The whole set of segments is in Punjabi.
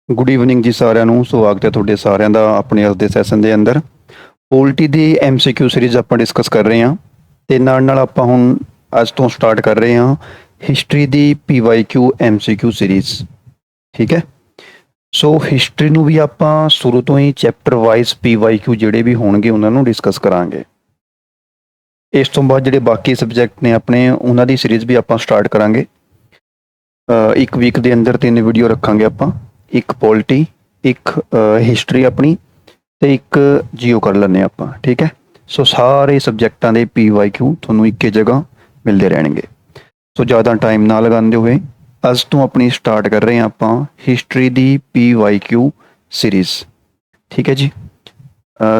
ਗੁੱਡ ਈਵਨਿੰਗ ਜੀ ਸਾਰਿਆਂ ਨੂੰ। ਸਵਾਗਤ ਹੈ ਤੁਹਾਡੇ ਸਾਰਿਆਂ ਦਾ ਆਪਣੇ ਅੱਜ ਦੇ ਸੈਸ਼ਨ ਦੇ ਅੰਦਰ। ਪੋਲਿਟੀ ਦੀ ਐਮਸੀਕਿਊ ਸੀਰੀਜ਼ ਆਪਾਂ ਡਿਸਕਸ ਕਰ ਰਹੇ ਹਾਂ ਤੇ ਨਾਲ ਆਪਾਂ ਹੁਣ ਅੱਜ ਤੋਂ ਸਟਾਰਟ ਕਰ ਰਹੇ ਹਾਂ ਹਿਸਟਰੀ ਦੀ ਪੀਵਾਈਕਿਊ ਐਮਸੀਕਿਊ ਸੀਰੀਜ਼। ਠੀਕ ਹੈ, ਸੋ ਹਿਸਟਰੀ ਨੂੰ ਵੀ ਆਪਾਂ ਸ਼ੁਰੂ ਤੋਂ ਹੀ ਚੈਪਟਰ ਵਾਈਜ਼ ਪੀਵਾਈਕਿਊ ਜਿਹੜੇ ਵੀ ਹੋਣਗੇ ਉਹਨਾਂ ਨੂੰ ਡਿਸਕਸ ਕਰਾਂਗੇ। ਇਸ ਤੋਂ ਬਾਅਦ ਜਿਹੜੇ ਬਾਕੀ ਸਬਜੈਕਟ ਨੇ ਆਪਣੇ ਉਹਨਾਂ ਦੀ ਸੀਰੀਜ਼ ਵੀ ਆਪਾਂ ਸਟਾਰਟ ਕਰਾਂਗੇ। ਇੱਕ ਵੀਕ ਦੇ ਅੰਦਰ 3 ਵੀਡੀਓ ਰੱਖਾਂਗੇ ਆਪਾਂ, ਇੱਕ ਪੋਲਿਟੀ, ਇੱਕ ਹਿਸਟਰੀ ਆਪਣੀ ਤੇ ਇੱਕ ਜੀਓ ਕਰ ਲੈਂਦੇ ਆਪਾਂ। ਠੀਕ ਹੈ, ਸੋ ਸਾਰੇ ਸਬਜੈਕਟਾਂ ਦੇ ਪੀਵਾਈਕਿਊ ਤੁਹਾਨੂੰ ਇੱਕੇ ਜਗ੍ਹਾ ਮਿਲਦੇ ਰਹਿਣਗੇ। ਸੋ ਜ਼ਿਆਦਾ ਟਾਈਮ ਨਾ ਲਗਾਉਂਦੇ ਹੋਏ ਅੱਜ ਤੋਂ ਆਪਣੀ ਸਟਾਰਟ ਕਰ ਰਹੇ ਹਾਂ ਆਪਾਂ ਹਿਸਟਰੀ ਦੀ ਪੀਵਾਈਕਿਊ ਸੀਰੀਜ਼। ਠੀਕ ਹੈ ਜੀ।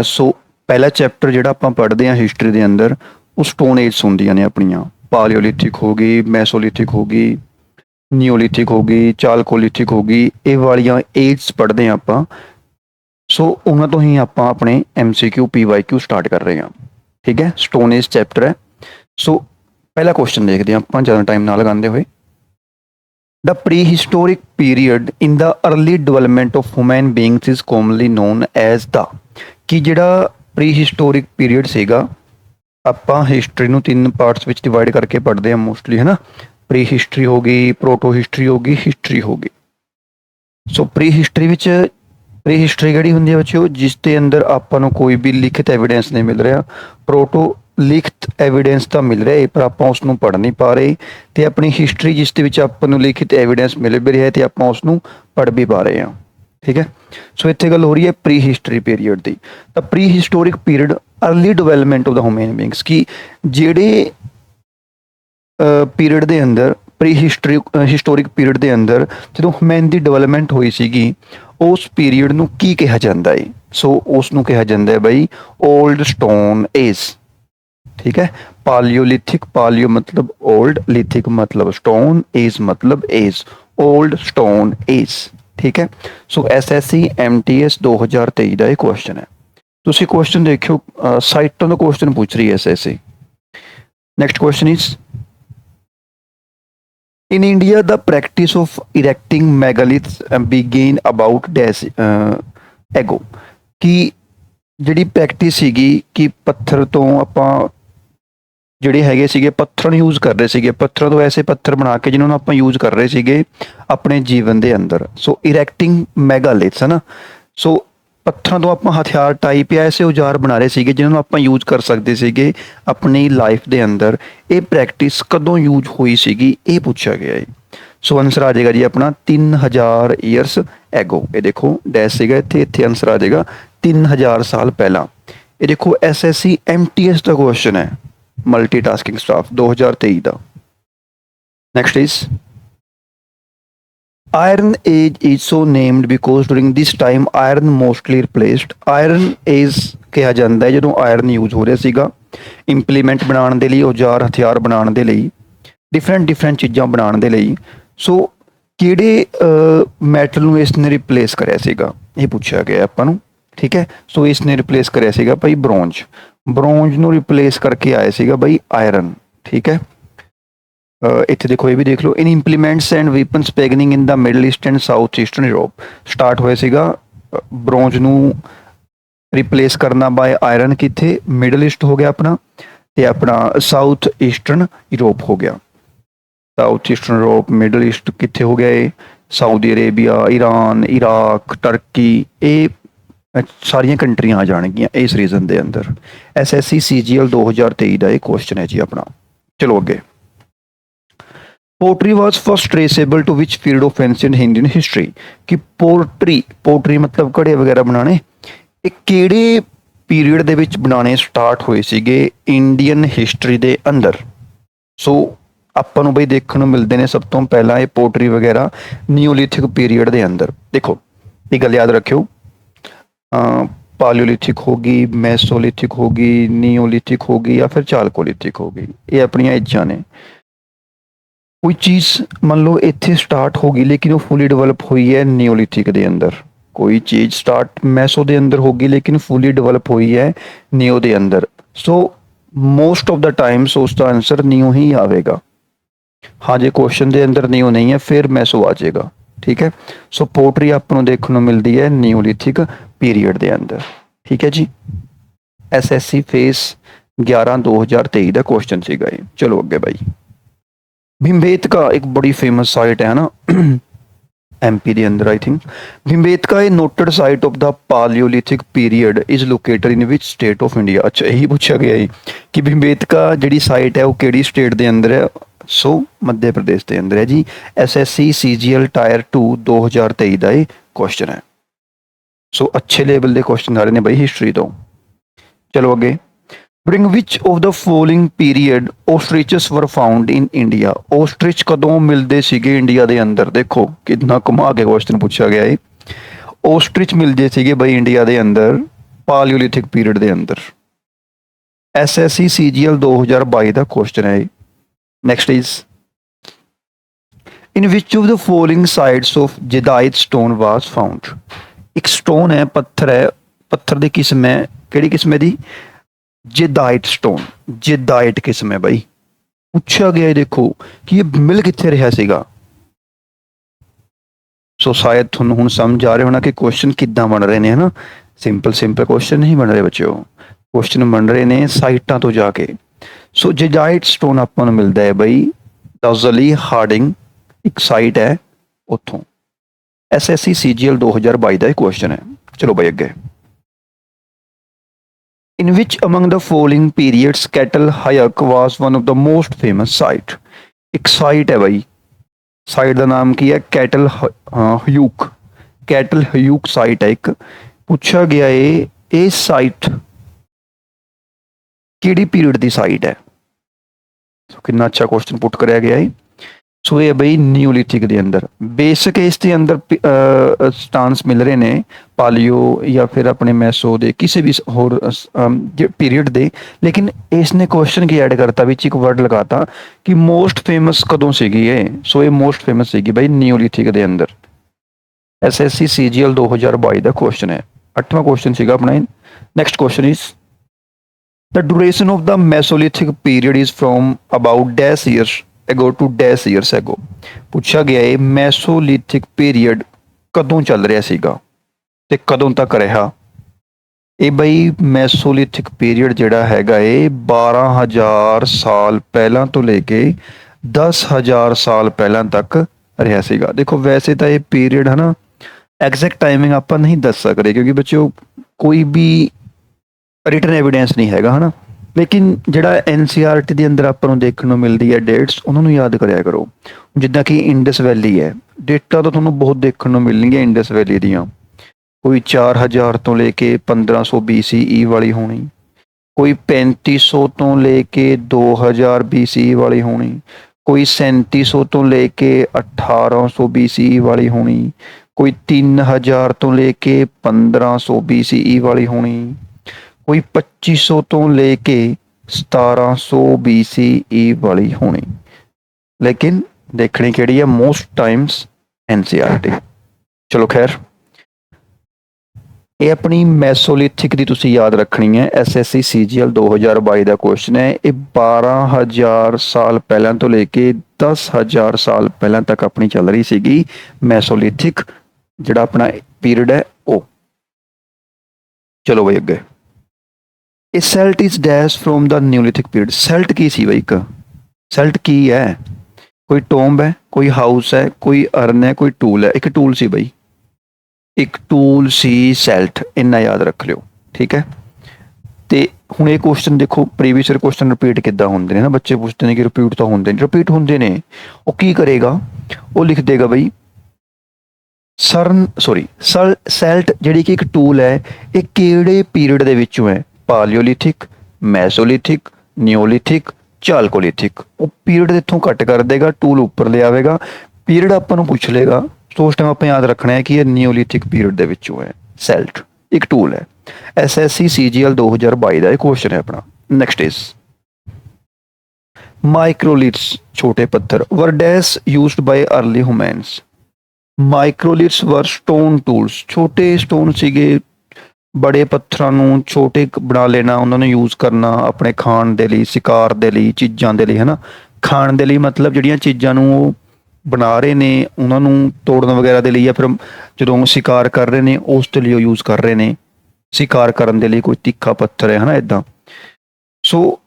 ਸੋ ਪਹਿਲਾ ਚੈਪਟਰ ਜਿਹੜਾ ਆਪਾਂ ਪੜ੍ਹਦੇ ਹਾਂ ਹਿਸਟਰੀ ਦੇ ਅੰਦਰ ਉਹ ਸਟੋਨ ਏਜ ਹੁੰਦੀਆਂ ਨੇ ਆਪਣੀਆਂ। ਪਾਲੀਓਲਿਥਿਕ ਹੋ ਗਈ, ਮੈਸੋਲਿਥਿਕ ਹੋ ਗਈ, ਨਿਓਲਿਥਿਕ ਹੋ ਗਈ, ਚਾਲਕੋਲਿਥਿਕ ਹੋ ਗਈ, ਇਹ ਵਾਲੀਆਂ ਏਜਸ ਪੜ੍ਹਦੇ ਹਾਂ ਆਪਾਂ। ਸੋ ਉਹਨਾਂ ਤੋਂ ਹੀ ਆਪਾਂ ਆਪਣੇ ਐਮਸੀਕਿਊ ਪੀਵਾਈਕਿਊ ਸਟਾਰਟ ਕਰ ਰਹੇ ਹਾਂ। ਠੀਕ ਹੈ, ਸਟੋਨ ਏਜ ਚੈਪਟਰ ਹੈ। ਸੋ ਪਹਿਲਾ ਕੁਐਸਚਨ ਦੇਖਦੇ ਹਾਂ ਆਪਾਂ ਜ਼ਿਆਦਾ ਟਾਈਮ ਨਾ ਲਗਾਉਂਦੇ ਹੋਏ। The prehistoric period in the early development of human beings is commonly known as the ਕਿ ਜਿਹੜਾ ਪ੍ਰੀਹਿਸਟੋਰਿਕ ਪੀਰੀਅਡ ਸੀਗਾ, ਆਪਾਂ ਹਿਸਟਰੀ ਨੂੰ 3 ਪਾਰਟਸ ਵਿੱਚ ਡਿਵਾਈਡ ਕਰਕੇ ਪੜ੍ਹਦੇ ਹਾਂ ਮੋਸਟਲੀ, ਹੈ ਨਾ। ਪ੍ਰੀ ਹਿਸਟਰੀ ਹੋ ਗਈ, ਪ੍ਰੋਟੋ ਹਿਸਟਰੀ ਹੋ ਗਈ, ਹਿਸਟਰੀ ਹੋ ਗਈ। ਸੋ ਪ੍ਰੀ ਹਿਸਟਰੀ ਵਿੱਚ ਪ੍ਰੀ ਹਿਸਟਰੀ ਕਿਹੜੀ ਹੁੰਦੀ ਹੈ ਬੱਚਿਓ, ਜਿਸ ਦੇ ਅੰਦਰ ਆਪਾਂ ਨੂੰ ਕੋਈ ਵੀ ਲਿਖਿਤ ਐਵੀਡੈਂਸ ਨਹੀਂ ਮਿਲ ਰਿਹਾ। ਪ੍ਰੋਟੋ ਲਿਖਤ ਐਵੀਡੈਂਸ ਤਾਂ ਮਿਲ ਰਿਹਾ ਹੈ ਪਰ ਆਪਾਂ ਉਸ ਨੂੰ ਪੜ੍ਹ ਨਹੀਂ ਪਾ ਰਹੇ। ਤੇ ਆਪਣੀ ਹਿਸਟਰੀ ਜਿਸ ਦੇ ਵਿੱਚ ਆਪਾਂ ਨੂੰ ਲਿਖਿਤ ਐਵੀਡੈਂਸ ਮਿਲ ਵੀ ਰਿਹਾ ਤੇ ਆਪਾਂ ਉਸ ਨੂੰ ਪੜ੍ਹ ਵੀ ਪਾ ਰਹੇ ਹਾਂ। ਠੀਕ ਹੈ, ਸੋ ਇੱਥੇ ਗੱਲ ਹੋ ਰਹੀ ਹੈ ਪ੍ਰੀ ਹਿਸਟਰੀ ਪੀਰੀਅਡ ਦੀ। ਤਾਂ pre historic period early development of the human beings, ਕਿ ਜਿਹੜੇ ਪੀਰੀਅਡ ਦੇ ਅੰਦਰ ਪ੍ਰੀ ਹਿਸਟੋਰਿਕ ਪੀਰੀਅਡ ਦੇ ਅੰਦਰ ਜਦੋਂ ਹਿਊਮਨ ਦੀ ਡਿਵੈਲਪਮੈਂਟ ਹੋਈ ਸੀਗੀ ਉਸ ਪੀਰੀਅਡ ਨੂੰ ਕੀ ਕਿਹਾ ਜਾਂਦਾ ਹੈ? ਸੋ ਉਸ ਨੂੰ ਕਿਹਾ ਜਾਂਦਾ ਹੈ ਬਈ ਓਲਡ ਸਟੋਨ ਏਜ। ਠੀਕ ਹੈ, ਪਾਲੀਓਲਿਥਿਕ, ਪਾਲੀਓ ਮਤਲਬ ਓਲਡ, ਲਿਥਿਕ ਮਤਲਬ ਸਟੋਨ, ਏਜ ਮਤਲਬ ਏਜ, ਓਲਡ ਸਟੋਨ ਏਜ। ਠੀਕ ਹੈ, ਸੋ ਐਸਐਸਸੀ ਐਮਟੀਐਸ 2023 ਦਾ ਇਹ ਕੁਐਸਚਨ ਹੈ। ਤੁਸੀਂ ਕੁਐਸਚਨ ਦੇਖਿਓ, ਸਾਈਟਾਂ ਦਾ ਕੁਐਸਚਨ ਪੁੱਛ ਰਹੀ ਹੈ SSC. Next question is In India, the practice of erecting megaliths began about days ago। ਕਿ ਜਿਹੜੀ ਪ੍ਰੈਕਟਿਸ ਸੀਗੀ ਕਿ ਪੱਥਰ ਤੋਂ ਆਪਾਂ ਜਿਹੜੇ ਹੈਗੇ ਸੀਗੇ ਪੱਥਰ ਨੂੰ ਯੂਜ਼ ਕਰ ਰਹੇ ਸੀਗੇ, ਪੱਥਰਾਂ ਤੋਂ ਐਸੇ ਪੱਥਰ ਬਣਾ ਕੇ ਜਿਨ੍ਹਾਂ ਨੂੰ ਆਪਾਂ ਯੂਜ਼ ਕਰ ਰਹੇ ਸੀਗੇ ਆਪਣੇ ਜੀਵਨ ਦੇ ਅੰਦਰ। ਸੋ ਇਰੈਕਟਿੰਗ ਮੈਗਾਲਿਥਸ, ਹੈ ਨਾ। ਸੋ ਪੱਥਰਾਂ ਤੋਂ ਆਪਾਂ ਹਥਿਆਰ ਟਾਈਪ ਜਾਂ ਐਸੇ ਔਜ਼ਾਰ ਬਣਾ ਰਹੇ ਸੀਗੇ ਜਿਨ੍ਹਾਂ ਨੂੰ ਆਪਾਂ ਯੂਜ਼ ਕਰ ਸਕਦੇ ਸੀਗੇ ਆਪਣੀ ਲਾਈਫ ਦੇ ਅੰਦਰ। ਇਹ ਪ੍ਰੈਕਟਿਸ ਕਦੋਂ ਯੂਜ਼ ਹੋਈ ਸੀਗੀ ਇਹ ਪੁੱਛਿਆ ਗਿਆ ਹੈ। ਸੋ ਆਨਸਰ ਆ ਜਾਏਗਾ ਜੀ ਆਪਣਾ 3000 ਈਅਰਸ ਐਗੋ। ਇਹ ਦੇਖੋ ਡੈਸ਼ ਸੀਗਾ ਇੱਥੇ, ਇੱਥੇ ਆਨਸਰ ਆ ਜਾਏਗਾ 3000 ਸਾਲ ਪਹਿਲਾਂ। ਇਹ ਦੇਖੋ ਐਸਐਸਸੀ ਐਮਟੀਐਸ ਦਾ ਕੁਐਸਚਨ ਹੈ, multitasking staff 2023 the. Next is Iron Age is so named because during this time iron mostly replaced। Iron Age ਕਿਹਾ ਜਾਂਦਾ ਹੈ ਜਦੋਂ ਆਇਰਨ ਯੂਜ਼ ਹੋ ਰਿਹਾ ਸੀਗਾ ਇੰਪਲੀਮੈਂਟ ਬਣਾਉਣ ਦੇ ਲਈ, ਔਜ਼ਾਰ ਹਥਿਆਰ ਬਣਾਉਣ ਦੇ ਲਈ, ਡਿਫਰੈਂਟ ਚੀਜ਼ਾਂ ਬਣਾਉਣ ਦੇ ਲਈ। ਸੋ ਕਿਹੜੇ ਮੈਟਲ ਨੂੰ ਇਸ ਨੇ ਰਿਪਲੇਸ ਕਰਿਆ ਸੀਗਾ ਇਹ ਪੁੱਛਿਆ ਗਿਆ ਆਪਾਂ ਨੂੰ। ਠੀਕ ਹੈ, ਸੋ ਇਸ ਨੇ ਰਿਪਲੇਸ ਕਰਿਆ ਸੀਗਾ ਭਾਈ ਬ੍ਰੌਂਜ। ਬ੍ਰੌਂਜ ਨੂੰ ਰਿਪਲੇਸ ਕਰਕੇ ਆਇਆ ਸੀਗਾ ਬਾਈ ਆਇਰਨ। ਠੀਕ ਹੈ, ਇੱਥੇ ਦੇਖੋ ਇਹ ਵੀ ਦੇਖ ਲਓ। In implements and weapons beginning in the Middle East and south eastern Europe. Start ਹੋਇਆ ਸੀਗਾ ਬ੍ਰੌਂਜ ਨੂੰ ਰਿਪਲੇਸ ਕਰਨਾ ਬਾਏ ਆਇਰਨ, ਕਿੱਥੇ ਮਿਡਲ ਈਸਟ ਹੋ ਗਿਆ ਆਪਣਾ, ਤੇ ਆਪਣਾ ਸਾਊਥ ਈਸਟਰਨ ਯੂਰਪ ਹੋ ਗਿਆ। South eastern Europe, middle East ਕਿੱਥੇ ਹੋ ਗਿਆ ਇਹ? Saudi Arabia, Iran, Iraq, turkey, ਇਹ ਸਾਰੀਆਂ ਕੰਟਰੀਆਂ ਆ ਜਾਣਗੀਆਂ ਇਸ ਰੀਜ਼ਨ ਦੇ ਅੰਦਰ। ਐਸਐਸਸੀ ਸੀਜੀਐਲ 2023 ਦਾ ਇਹ ਕੁਐਸਚਨ ਹੈ ਜੀ ਆਪਣਾ। ਚਲੋ ਅੱਗੇ। Pottery was first traceable to which period of ancient Indian history. कि पोट्री मतलब घड़े वगैरह बनाने ਇਹ ਕਿਹੜੇ ਪੀਰੀਅਡ ਦੇ ਵਿੱਚ ਬਣਾਉਣੇ ਸਟਾਰਟ ਹੋਏ ਸੀਗੇ ਇੰਡੀਅਨ ਹਿਸਟਰੀ ਦੇ ਅੰਦਰ? ਸੋ ਆਪਾਂ ਨੂੰ ਬਈ ਦੇਖਣ ਨੂੰ ਮਿਲਦੇ ਨੇ ਸਭ ਤੋਂ ਪਹਿਲਾਂ ਇਹ ਪੋਟਰੀ ਵਗੈਰਾ ਨਿਓਲਿਥਿਕ ਪੀਰੀਅਡ ਦੇ ਅੰਦਰ। ਦੇਖੋ ਇਹ ਗੱਲ ਯਾਦ ਰੱਖਿਓ, ਪਾਲੀਓਲਿਥਿਕ ਹੋ ਗਈ, ਮੈਸੋਲਿਥਿਕ ਹੋ ਗਈ, ਨਿਓਲਿਥਿਕ ਹੋ ਗਈ ਜਾਂ ਫਿਰ ਚਾਲਕੋਲਿਥਿਕ ਹੋ ਗਈ, ਇਹ ਆਪਣੀਆਂ ਏਜਾਂ ਨੇ। ਕੋਈ ਚੀਜ਼ ਮੰਨ ਲਓ ਇੱਥੇ ਸਟਾਰਟ ਹੋ ਗਈ ਲੇਕਿਨ ਉਹ ਫੁੱਲੀ ਡਿਵੈਲਪ ਹੋਈ ਹੈ ਨਿਓਲਿਥਿਕ ਦੇ ਅੰਦਰ। ਕੋਈ ਚੀਜ਼ ਸਟਾਰਟ ਮੈਸੋ ਦੇ ਅੰਦਰ ਹੋਗੀ ਲੇਕਿਨ ਫੁੱਲੀ ਡਿਵੈਲਪ ਹੋਈ ਹੈ ਨਿਓ ਦੇ ਅੰਦਰ। ਸੋ ਮੋਸਟ ਆਫ ਦਾ ਟਾਈਮਸ ਉਸ ਦਾ ਆਂਸਰ ਨਿਓ ਹੀ ਆਵੇਗਾ। ਹਾਂ ਜੇ ਕੁਐਸਚਨ ਦੇ ਅੰਦਰ ਨਿਓ ਨਹੀਂ ਹੈ ਫਿਰ ਮੈਸੋ ਆ ਜਾਏਗਾ। ठीक है। सो पोटरी ਆਪਾਂ ਨੂੰ ਦੇਖਣ ਨੂੰ ਮਿਲਦੀ ਹੈ ਨਿਓਲਿਥਿਕ ਪੀਰੀਅਡ ਦੇ ਅੰਦਰ। ਠੀਕ ਹੈ ਜੀ। ਐਸਐਸਸੀ ਫੇਸ 11 2023 ਦਾ ਕੁਐਸਚਨ ਸੀਗਾ ਇਹ। ਚਲੋ ਅੱਗੇ ਬਾਈ। ਭੀਮਬੇਟਕਾ ਇੱਕ ਬੜੀ ਫੇਮਸ ਸਾਈਟ ਹੈ ਨਾ एमपी ਦੇ ਅੰਦਰ I think. Bhimbetka A noted site of the palaeolithic period is located in which state of India. अच्छा यही पूछा गया है कि ਭੀਮਬੇਟਕਾ ਜਿਹੜੀ ਸਾਈਟ ਹੈ ਉਹ ਕਿਹੜੀ ਸਟੇਟ ਦੇ ਅੰਦਰ ਹੈ। ਸੋ ਮੱਧ ਪ੍ਰਦੇਸ਼ ਦੇ ਅੰਦਰ ਹੈ ਜੀ। ਐਸਐਸਸੀ ਸੀਜੀਐਲ ਟਾਇਰ 2 2023 ਦਾ ਇਹ ਕੁਐਸਚਨ ਹੈ। ਸੋ ਅੱਛੇ ਲੈਵਲ ਦੇ ਕੁਐਸਚਨ ਆ ਰਹੇ ਨੇ ਬਾਈ ਹਿਸਟਰੀ ਤੋਂ। ਚਲੋ ਅੱਗੇ। During which of the following period ostriches were found in India? Ostrich ਕਦੋਂ ਮਿਲਦੇ ਸੀਗੇ ਇੰਡੀਆ ਦੇ ਅੰਦਰ? ਦੇਖੋ ਕਿੰਨਾ ਘੁਮਾ ਕੇ ਕੁਐਸਚਨ ਪੁੱਛਿਆ ਗਿਆ ਹੈ। ostrich ਮਿਲਦੇ ਸੀਗੇ ਬਈ ਇੰਡੀਆ ਦੇ ਅੰਦਰ ਪਾਲੀਓਲਿਥਿਕ ਪੀਰੀਅਡ ਦੇ ਅੰਦਰ। ਐਸਐਸਸੀ ਸੀਜੀਐਲ 2022 ਦਾ ਕੁਐਸਚਨ ਹੈ। Next is in which of the following sites of jadeite stone was found? ਇੱਕ ਸਟੋਨ ਹੈ, ਪੱਥਰ ਹੈ, ਪੱਥਰ ਦੀ ਕਿਸਮ ਹੈ, ਕਿਹੜੀ ਕਿਸਮ ਹੈ ਦੀ? जेदाइट स्टोन। जेदाइट किस्म है भाई पूछा गया है। देखो कि ये मिल कितने रहा सीगा। सो शायद तुहानू हुण समझ आ रहा होना कि क्वेश्चन किद्दां बन रहे हैं, है ना। सिंपल सिंपल क्वेश्चन नहीं बन रहे बच्चों, क्वेश्चन बन रहे ने साइटां तो जाके। सो जेदाइट स्टोन आपां नूं मिलदा है बई डजली हार्डिंग एक साइट है उत्थों। एसएससी सीजीएल 2022 का क्वेश्चन है। चलो भाई अगे। In which among the following periods Kettle Hayek was one of the most famous site? एक साइट है भाई, साइट का नाम की है कैटल हयूक। कैटल हयूक साइट है एक। पूछा गया है ये साइट किहड़ी पीरियड की साइट है। कितना अच्छा क्वेश्चन पुट कराया गया है। सो ये बई न्यूलिथिक के अंदर बेसिक इसके अंदर स्टांस मिल रहे ने पालियो या फिर अपने मैसो दे किसी भी होर पीरियड दे। लेकिन इसने क्वेश्चन की ऐड करता विच एक वर्ड लगाता कि मोस्ट फेमस कदों सीगी ये। सो ये मोस्ट फेमस सीगी बई न्यूलिथिक के अंदर। एसएससी सीजीएल 2022 का क्वेश्चन है। 8वां क्वेश्चन सीगा अपना। Next question is the duration of the Mesolithic period is from about dash years ago to dash years ago. पूछा गया है मैसोलिथिक पीरियड कदों चल रहा सीगा ते कदों तक रहा। ये बई मैसोलिथिक पीरियड जिहड़ा हैगा है 12,000 साल पहला तो लेके 10,000 साल पहला तक रहा सीगा। देखो वैसे तो ये पीरियड है ना एग्जैक्ट टाइमिंग आप नहीं दस सकते क्योंकि बच्चों कोई भी रिटन एविडेंस नहीं हैगा, है ना। लेकिन जिहड़ा एनसीईआरटी के अंदर आपां नूं देखण नूं मिलदी है डेट्स उन्होंने याद कराया करो। जिद्दां कि इंडस वैली है, डेटा तो तुहानूं बहुत देखण नूं मिलणगीਆਂ इंडस वैली दियां। कोई 4000 तो लेके 1500 BCE वाली होनी, कोई 3500 तो लेके 2000 BCE वाली होनी, कोई 3700 तो लेके 1800 BCE वाली होनी, कोई 3000 तो लेके 1500 BCE वाली होनी, कोई 2500 तो लेके 1700 BCE वाली होनी। लेकिन देखनी केड़ी है मोस्ट टाइम्स एनसीईआरटी। चलो खैर ये अपनी मैसोलिथिक दी तुसी याद रखनी है। एसएससी सीजीएल 2022 का क्वेश्चन है। ये 12,000 साल पहला तो लेके 10,000 साल पहला तक अपनी चल रही सीगी मैसोलिथिक जिहड़ा अपना पीरियड है वो। चलो भाई अगे। A celt is dash from the Neolithic period. Celt की सी भाई एक सेल्ट की है? कोई टोम्ब है, कोई हाउस है, कोई अर्न है, कोई टूल है। एक टूल सी भाई, एक टूल सी सेल्ट, इन्ना याद रख लियो ठीक है। तो हुण ये क्वेश्चन देखो प्रीवियस क्वेश्चन रिपीट किद्दां हुंदे ने ना, बच्चे पूछते हैं कि रिपीट तो होंदे नहीं, रिपीट होंदे ने। वो की करेगा, वो लिख देगा भाई सेल्ट जिहड़ी कि एक टूल है ये किहड़े पीरियड दे विचों है? Palaeolithic, Mesolithic, Neolithic, Chalcolithic. वो पीरियड इत्थों कट कर देगा, टूल उपर ले आवेगा, पीरियड आपां नूं पुछ लेगा। तो उस टाइम आप याद रखना है कि ये न्यूलिथिक पीरियड दे विचों है। सेल्ट एक टूल है। एसएससी सीजीएल 2022 का क्वेश्चन है अपना। नेक्स्ट इज माइक्रोलिथ्स छोटे पत्थर were dash used by early humans. Microliths were stone tools, छोटे स्टोन सीगे, बड़े पत्थरां नूं छोटे बना लेना, उन्होंने यूज़ करना अपने खाण दे लई, शिकार दे लई, चीज़ां दे लई, है ना। खाण दे लई मतलब जिहड़ियां चीज़ां नूं ਬਣਾ ਰਹੇ ਨੇ ਉਹਨਾਂ ਨੂੰ ਤੋੜਨ ਵਗੈਰਾ ਦੇ ਲਈ, ਜਾਂ ਫਿਰ ਜਦੋਂ ਸ਼ਿਕਾਰ ਕਰ ਰਹੇ ਨੇ ਉਸ ਦੇ ਲਈ ਉਹ ਯੂਜ਼ ਕਰ ਰਹੇ ਨੇ, ਸ਼ਿਕਾਰ ਕਰਨ ਦੇ ਲਈ ਕੋਈ ਤਿੱਖਾ ਪੱਥਰ ਹੈ ਹਨਾ ਇਦਾਂ। ਸੋ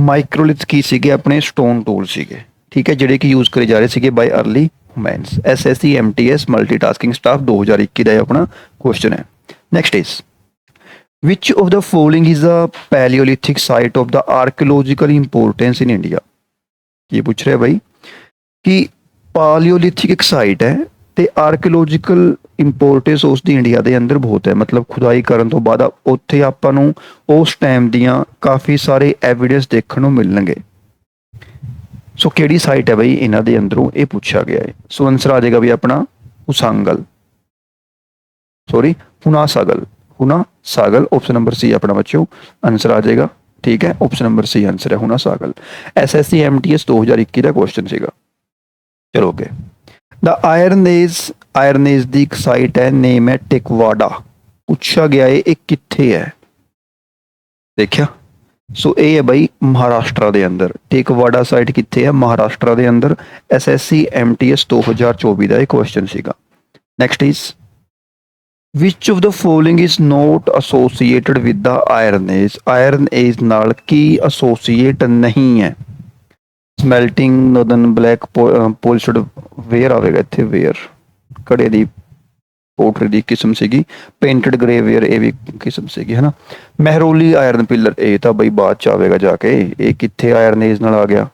ਮਾਈਕਰੋਲਿਥ ਕੀ ਸੀਗੇ, ਆਪਣੇ ਸਟੋਨ ਟੂਲ ਸੀਗੇ, ਠੀਕ ਹੈ, ਜਿਹੜੇ ਕਿ ਯੂਜ਼ ਕਰੇ ਜਾ ਰਹੇ ਸੀਗੇ by early humans. SSC MTS multitasking staff 2021 ਦਾ ਇਹ ਆਪਣਾ ਕੁਐਸਚਨ ਹੈ। Next is which of the following is a paleolithic site of the archaeological importance in India? ये पूछ रहे भाई कि ਪਾਲੀਓਲਿਥਿਕ ਇੱਕ ਸਾਈਟ ਹੈ ਤੇ ਆਰਕੀਓਲੋਜੀਕਲ ਇੰਪੋਰਟੈਂਸ ਉਸ ਦੀ ਇੰਡੀਆ ਦੇ ਅੰਦਰ ਬਹੁਤ ਹੈ, ਮਤਲਬ ਖੁਦਾਈ ਕਰਨ ਤੋਂ ਬਾਅਦ ਉੱਥੇ ਆਪਾਂ ਨੂੰ ਉਸ ਟਾਈਮ ਦੀਆਂ ਕਾਫੀ ਸਾਰੇ ਐਵੀਡੈਂਸ ਦੇਖਣ ਨੂੰ ਮਿਲਣਗੇ। ਸੋ ਕਿਹੜੀ ਸਾਈਟ ਹੈ ਬਈ ਇਹਨਾਂ ਦੇ ਅੰਦਰੋਂ, ਇਹ ਪੁੱਛਿਆ ਗਿਆ ਹੈ। ਸੋ ਆਨਸਰ ਆ ਜਾਏਗਾ ਵੀ ਆਪਣਾ ਹੁਨਾ ਸਾਗਲ ਆਪਸ਼ਨ ਨੰਬਰ ਸੀ ਆਪਣਾ ਬੱਚਿਓ ਆਨਸਰ ਆ ਜਾਏਗਾ, ਠੀਕ ਹੈ, ਆਪਸ਼ਨ ਨੰबर ਸੀ ਆਨਸਰ ਹੈ ਹੁਨਾ ਸਾਗਲ। ਐਸਐਸਸੀ ਐਮਟੀਐਸ 2021 ਦਾ ਕੁਐਸਚਨ ਸੀਗਾ। ਚਲੋ ਅੱਗੇ, ਦਾ ਆਇਰਨ ਏਜ ਦੀ ਇੱਕ ਸਾਈਟ ਹੈ, ਨੇਮ ਹੈ ਟਿਕਵਾੜਾ। ਪੁੱਛਿਆ ਗਿਆ ਹੈ ਇਹ ਕਿੱਥੇ ਹੈ, ਦੇਖਿਆ। ਸੋ ਇਹ ਹੈ ਬਾਈ ਮਹਾਰਾਸ਼ਟਰ ਦੇ ਅੰਦਰ। ਟਿਕਵਾੜਾ ਸਾਈਟ ਕਿੱਥੇ ਹੈ, ਮਹਾਰਾਸ਼ਟਰ ਦੇ ਅੰਦਰ। ਐਸਐਸਸੀ ਐਮਟੀਐਸ 2024 ਦਾ ਇਹ ਕੁਐਸਚਨ ਸੀਗਾ। Next is which of the following is not associated with the iron age? iron age ਨਾਲ ਕੀ associate ਨਹੀਂ ਹੈ? smelting, northern black, polished ware ਆਵੇਗਾ ਇੱਥੇ, ਵੇਅਰ ਕੜੇ ਦੀ ਪੋਟਰੀ ਦੀ ਕਿਸਮ ਸੀਗੀ। ਪੇਂਟਡ ਗ੍ਰੇ ਵੇਅਰ ਇਹ ਵੀ ਕਿਸਮ ਸੀਗੀ, ਹਨਾ। ਮਹਿਰੋਲੀ ਆਇਰਨ ਪਿਲਰ ਇਹ ਤਾਂ ਬਈ ਬਾਅਦ ਚ ਆਵੇਗਾ ਜਾ ਕੇ, ਇਹ ਕਿੱਥੇ ਆਇਰਨ ਏਜ ਨਾਲ ਆ ਗਿਆ।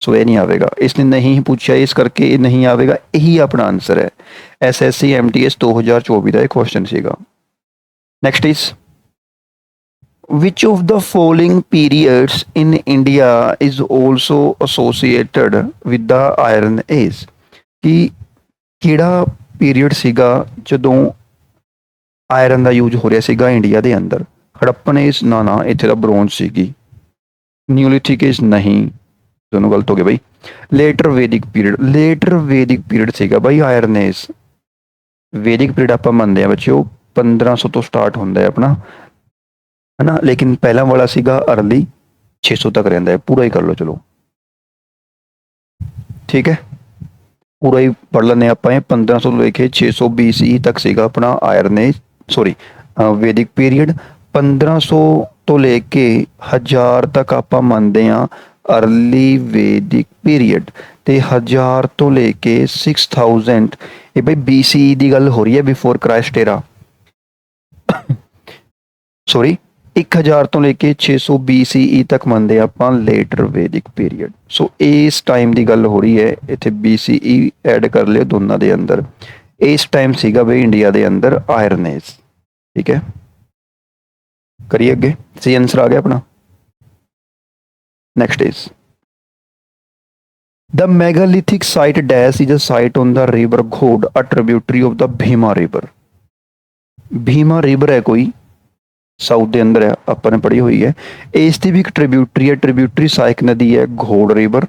ਸੋ ਇਹ ਨਹੀਂ ਆਵੇਗਾ, ਇਸਨੇ ਨਹੀਂ ਪੁੱਛਿਆ ਇਸ ਕਰਕੇ ਇਹ ਨਹੀਂ ਆਵੇਗਾ, ਇਹੀ ਆਪਣਾ ਆਨਸਰ ਹੈ। ਐਸਐਸਸੀ ਐਮਟੀਐਸ 2024 ਦਾ ਇਹ ਕੁਐਸਚਨ ਸੀਗਾ। Next is which of the following periods in India is also associated with the iron age? ਕਿ ਕਿਹੜਾ ਪੀਰੀਅਡ ਸੀਗਾ ਜਦੋਂ ਆਇਰਨ ਦਾ ਯੂਜ਼ ਹੋ ਰਿਹਾ ਸੀਗਾ ਇੰਡੀਆ ਦੇ ਅੰਦਰ? ਹੜੱਪਨ ਏਜ ਨਾ ਇੱਥੇ ਦਾ ਬ੍ਰੋਂਜ਼ ਸੀਗੀ। ਨਿਓਲਿਥਿਕ ਏਜ ਨਹੀਂ, दोनों गलत हो गए भाई। लेटर वैदिक पीरियड ਸੀਗਾ ਬਾਈ ਆਇਰਨ ਏਜ। ਵੈਦਿਕ ਪੀਰੀਅਡ ਆਪਾਂ ਮੰਨਦੇ ਆ ਬੱਚਿਓ 1500 ਤੋਂ ਸਟਾਰਟ ਹੁੰਦਾ ਹੈ ਆਪਣਾ, ਹਨਾ, ਲੇਕਿਨ ਪਹਿਲਾਂ ਵਾਲਾ ਸੀਗਾ ਅਰਲੀ 600 ਤੱਕ ਰਹਿੰਦਾ ਹੈ। ਪੂਰਾ ਹੀ ਕਰ ਲਓ ਚਲੋ, ਠੀਕ ਹੈ, ਪੂਰਾ ਹੀ ਪੜ੍ਹ ਲੈਂਦੇ ਆਪਾਂ। ਇਹ 1500 ਤੋਂ ਲੈ ਕੇ 600 BCE ਤੱਕ ਸੀਗਾ ਆਪਣਾ ਆਇਰਨ ਏਜ, ਵੈਦਿਕ ਪੀਰੀਅਡ। 1500 ਤੋਂ ਲੈ ਕੇ 1000 ਤੱਕ ਆਪਾਂ ਮੰਨਦੇ ਆ अर्ली वैदिक पीरियड, ਤੇ 1000 ਤੋਂ ਲੈ ਕੇ 6000 ਇਹ ਬਈ BCE ਦੀ ਗੱਲ ਹੋ ਰਹੀ ਹੈ, ਬਿਫੋਰ ਕ੍ਰਾਈਸਟ ਏਰਾ। 1000 ਤੋਂ ਲੈ ਕੇ 600 BCE ਤੱਕ ਮੰਨਦੇ ਆਪਾਂ ਲੇਟਰ ਵੈਦਿਕ ਪੀਰੀਅਡ। ਸੋ ਇਸ ਟਾਈਮ ਦੀ ਗੱਲ ਹੋ ਰਹੀ ਹੈ, ਇੱਥੇ BCE ਐਡ ਕਰ ਲਿਓ ਦੋਨਾਂ ਦੇ ਅੰਦਰ। ਇਸ ਟਾਈਮ ਸੀਗਾ ਬਈ ਇੰਡੀਆ ਦੇ ਅੰਦਰ ਆਇਰਨ ਏਜ, ਠੀਕ ਹੈ। ਕਰੀਏ ਅੱਗੇ, ਸਹੀ ਆਨਸਰ ਆ ਗਿਆ ਆਪਣਾ। Next is the megalithic site dash is a site on the river Ghodh, a tributary of the Bhima river. Bhima river है कोई साउथ ਦੇ ਅੰਦਰ ਹੈ, ਆਪਾਂ ਨੇ ਪੜ੍ਹੀ ਹੋਈ ਹੈ। ਇਸ ਦੀ ਵੀ ਇੱਕ ਟ੍ਰਿਬਿਊਟਰੀ ਹੈ, ਟ੍ਰਿਬਿਊਟਰੀ ਸਹਾਇਕ ਨਦੀ ਹੈ ਘੋੜ ਰਿਵਰ,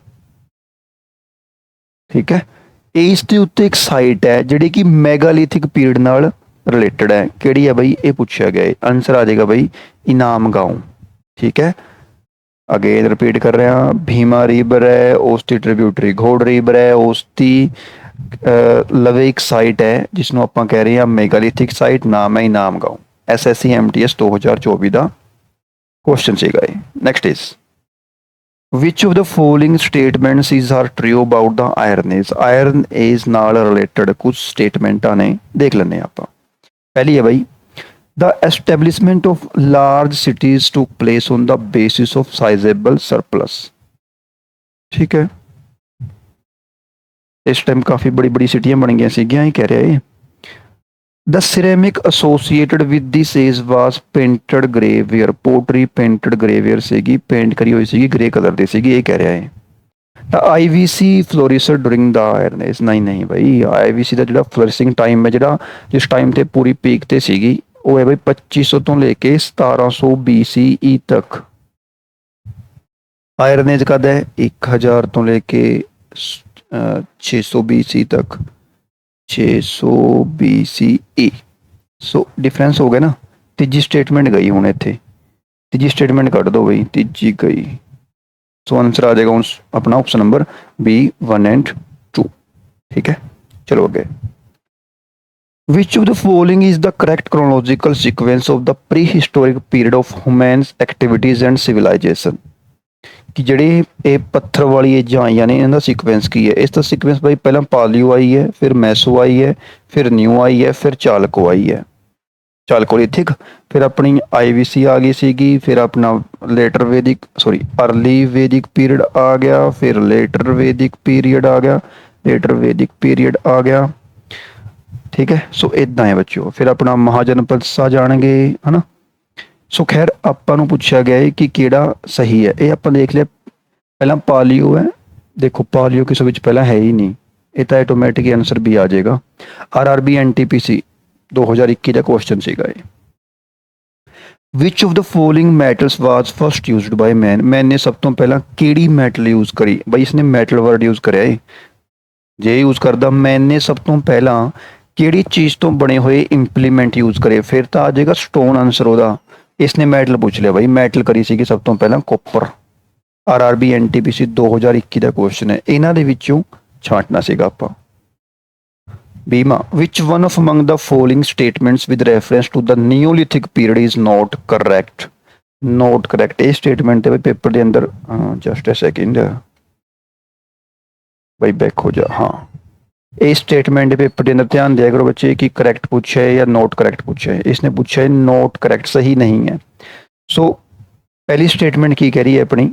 ਠੀਕ ਹੈ। ਇਸ ਦੇ ਉੱਤੇ ਇੱਕ ਸਾਈਟ ਹੈ ਜਿਹੜੀ ਕਿ ਮੈਗਾਲਿਥਿਕ ਪੀਰੀਅਡ ਨਾਲ ਰਿਲੇਟਡ ਹੈ। ਕਿਹੜੀ ਹੈ ਬਈ, ਇਹ ਪੁੱਛਿਆ ਗਿਆ ਹੈ। ਆਨਸਰ ਆ ਜਾਏਗਾ ਬਈ ਇਨਾਮ ਗਾਉਂ, ਠੀਕ ਹੈ। अगेन रिपीट कर रहे हैं, भीमा रिवर है, उस दी ट्रिब्यूटरी घोड़ रिवर है, उस दी लवे एक साइट है जिसनों ਆਪਾਂ कह रहे हैं मेगालिथिक साइट, नाम है इनाम गांव। SSC MTS 2024 ਦਾ क्वेश्चन ਸੀਗਾ ਇਹ। Next is which of the following statements is are true about the iron age? iron age ਨਾਲ ਰਿਲੇਟਡ ਕੁਝ ਸਟੇਟਮੈਂਟਾਂ ਨੇ, ਦੇਖ ਲੈਂਦੇ ਆ ਆਪਾਂ। ਪਹਿਲੀ ਹੈ ਬਈ the establishment of large cities took place on the basis of sizable surplus, ठीक है। इस टाइम काफी बड़ी बड़ी सिटियां बन गई सीगियां, ही कह रहा है। the ceramic associated with this age was painted grey ware, pottery painted grey ware सीगी, पेंट करी हुई सीगी ग्रे कलर दी सीगी, ये कह रहा है। the IVC flourished during the iron age, नहीं भाई, IVC ਦਾ ਜਿਹੜਾ ਫਲੋਰਿਸਿੰਗ ਟਾਈਮ ਹੈ, ਜਿਹੜਾ ਜਿਸ ਟਾਈਮ ਤੇ ਪੂਰੀ ਪੀਕ ਤੇ ਸੀਗੀ, ਉਹ ਹੈ ਬਈ 2500 ਤੋਂ ਲੈ ਕੇ 1700 BCE ਤੱਕ। ਆਇਰਨ ਏਜ ਕਦ ਹੈ? 1000 ਤੋਂ ਲੈ ਕੇ 600 BC ਤੱਕ, 600 BCE। ਸੋ ਡਿਫਰੈਂਸ ਹੋ ਗਿਆ ਨਾ। ਤੀਜੀ ਸਟੇਟਮੈਂਟ ਗਈ ਹੁਣ ਇੱਥੇ, ਤੀਜੀ ਸਟੇਟਮੈਂਟ ਕੱਢ ਦੋ ਬਈ, ਤੀਜੀ ਗਈ। ਸੋ ਆਨਸਰ ਆ ਜਾਏਗਾ ਆਪਣਾ ਆਪਸ਼ਨ ਨੰबर B 1 and 2। ठीक है, चलो अगे। Which of the following is the correct chronological sequence of the prehistoric period of human activities and civilization? ਕਿ ਜਿਹੜੇ ਇਹ ਪੱਥਰ ਵਾਲੀ ਏਜਾਂ ਆਈਆਂ ਨੇ ਇਹਨਾਂ ਦਾ ਸੀਕੁਐਂਸ ਕੀ ਹੈ? ਇਸ ਦਾ ਸੀਕੁਐਂਸ ਬਾਈ ਪਹਿਲਾਂ ਪਾਲੀਓ ਆਈ ਹੈ, ਫਿਰ ਮੈਸੋ ਆਈ ਹੈ, ਫਿਰ ਨਿਊ ਆਈ ਹੈ, ਫਿਰ ਚਾਲਕੋ ਆਈ ਹੈ। ਚਾਲਕੋ ਠੀਕ, ਫਿਰ ਆਪਣੀ ਆਈਵੀਸੀ ਆ ਗਈ ਸੀਗੀ, ਫਿਰ ਆਪਣਾ ਲੇਟਰ ਵੈਦਿਕ अर्ਲੀ ਵੈਦਿਕ ਪੀਰੀਅਡ ਆ ਗਿਆ, ਫਿਰ ਲੇਟਰ ਵੈਦਿਕ ਪੀਰੀਅਡ ਆ ਗਿਆ, ਲੇਟਰ ਵੈਦਿਕ ਪੀਰੀਅਡ ਆ ਗਿਆ। ठीक है, सो इदा है बच्चों। फिर अपना महाजनपद सा जाएंगे है ना। सो खैर आपां नूं पूछा गया है कि केड़ा सही है। ये आपां देख लिया, पहला पालियो है, देखो पालियो किस विच पहला है ही नहीं, ये तो ऑटोमैटिक आंसर भी आ जाएगा। RRB NTPC 2021 का क्वेश्चन सीगा ये। Which of the following metals was first used by man? Man ने सब तो पहला केड़ी मैटल यूज करी? बई इसने मैटल वर्ड यूज कराया है। जे यूज करदा मैन ने सब तो पहला ਕਿਹੜੀ ਚੀਜ਼ ਤੋਂ ਬਣੇ ਹੋਏ ਇੰਪਲੀਮੈਂਟ ਯੂਜ਼ ਕਰੇ, ਫਿਰ ਤਾਂ ਆ ਜਾਏਗਾ ਸਟੋਨ ਆਂਸਰ ਉਹਦਾ। ਇਸਨੇ ਮੈਟਲ ਪੁੱਛ ਲਿਆ ਬਾਈ, ਮੈਟਲ ਕਰੀ ਸੀਗੀ ਸਭ ਤੋਂ ਪਹਿਲਾਂ ਕੋਪਰ। RRB NTPC 2021 ਦਾ ਕੁਐਸਚਨ ਹੈ, ਇਹਨਾਂ ਦੇ ਵਿੱਚੋਂ ਛਾਂਟਣਾ ਸੀਗਾ ਆਪਾਂ। ਬੀਮਾ, which one of among the following statements with reference to the Neolithic period is not correct? Not correct ਇਹ ਸਟੇਟਮੈਂਟ ਤੇ ਪੇਪਰ ਦੇ ਅੰਦਰ ਜਸਟ ਅ ਸੈਕਿੰਡ ਬਾਈ बैक हो जा। हाँ, इस स्टेटमेंट पेपर के अंदर ध्यान दिया करो बच्चे कि करेक्ट पूछा है या नोट करेक्ट पूछा है। इसने पूछा है नोट करेक्ट, सही नहीं है। सो पहली स्टेटमेंट की कह रही है अपनी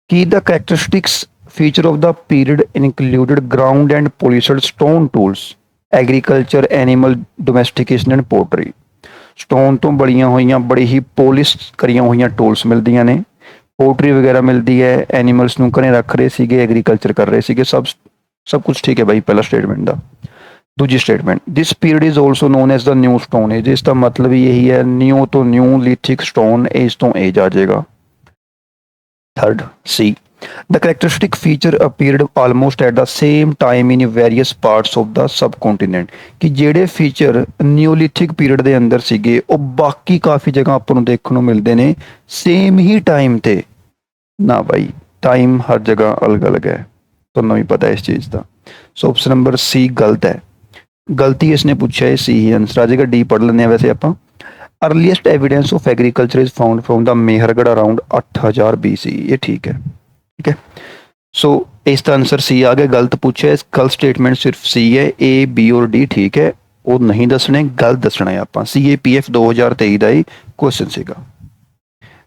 कि the characteristics feature of the period included ground and polished stone tools, agriculture, animal domestication and poultry. Stone तो बड़िया हुई बड़ी ही पॉलिश करिया हुई टूल्स मिलदियां ने, पोल्ट्री वगैरह मिलती है, एनीमल्स नूं घरे रख रहे सीगे, एग्रीकल्चर कर रहे सीगे, सब कुछ ठीक है भाई। पहला स्टेटमेंट दा। दूजी statement, this period is also known as the new stone age. इसका मतलब यही है, न्यू तो न्यू लिथिक स्टोन, एज तो एज आ जाएगा। Third C, the characteristic feature appeared almost at the same time in various parts of the subcontinent. कि जेडे फीचर न्यूलिथिक पीरियड के अंदर सीगे वो बाकी काफ़ी जगह आपां नूं देखण नूं मिलदे ने सेम ही टाइम ते ना भाई, टाइम हर जगह अलग अलग है, तो नहीं पता इस चीज़ का। सो ऑप्शन नंबर सी गलत है। गलती इसने पूछा है, सी ही आंसर आ जाएगा। डी पढ़ लेने वैसे आप। Earliest evidence of agriculture is found from the Mehrgarh around 8000 BC। ये ठीक है, ठीक है। सो इसका आंसर सी आ गया। गलत पूछा है, गलत स्टेटमेंट सिर्फ सी है। ए बी और डी ठीक है, वो नहीं दसने, गलत दसना है आप। CAPF 2023 का ही क्वेश्चन सीगा।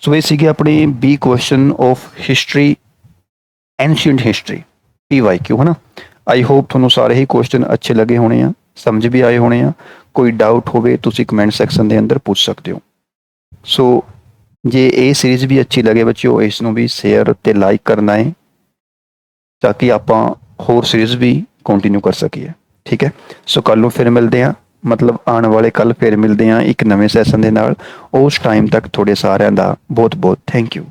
सो ये सीगे अपनी B question of history, ancient history PYQ है ना। आई होप थोनों सारे ही क्वेश्चन अच्छे लगे होने हैं, समझ भी आए होने हैं। कोई डाउट होवे तुसी कमेंट सैक्शन के अंदर पूछ सकते हो। सो जे ये सीरीज़ भी अच्छी लगे बच्चों, इसनों भी शेयर ते लाइक करना है ताकि आप होर सीरीज़ भी कंटिन्यू कर सकीए, ठीक है। सो कल नूं फिर मिलते हैं, मतलब आने वाले कल फिर मिलते हैं एक नवे सैशन के नाल। उस टाइम तक थोड़े सारिਆਂ ਦਾ बहुत बहुत थैंक यू।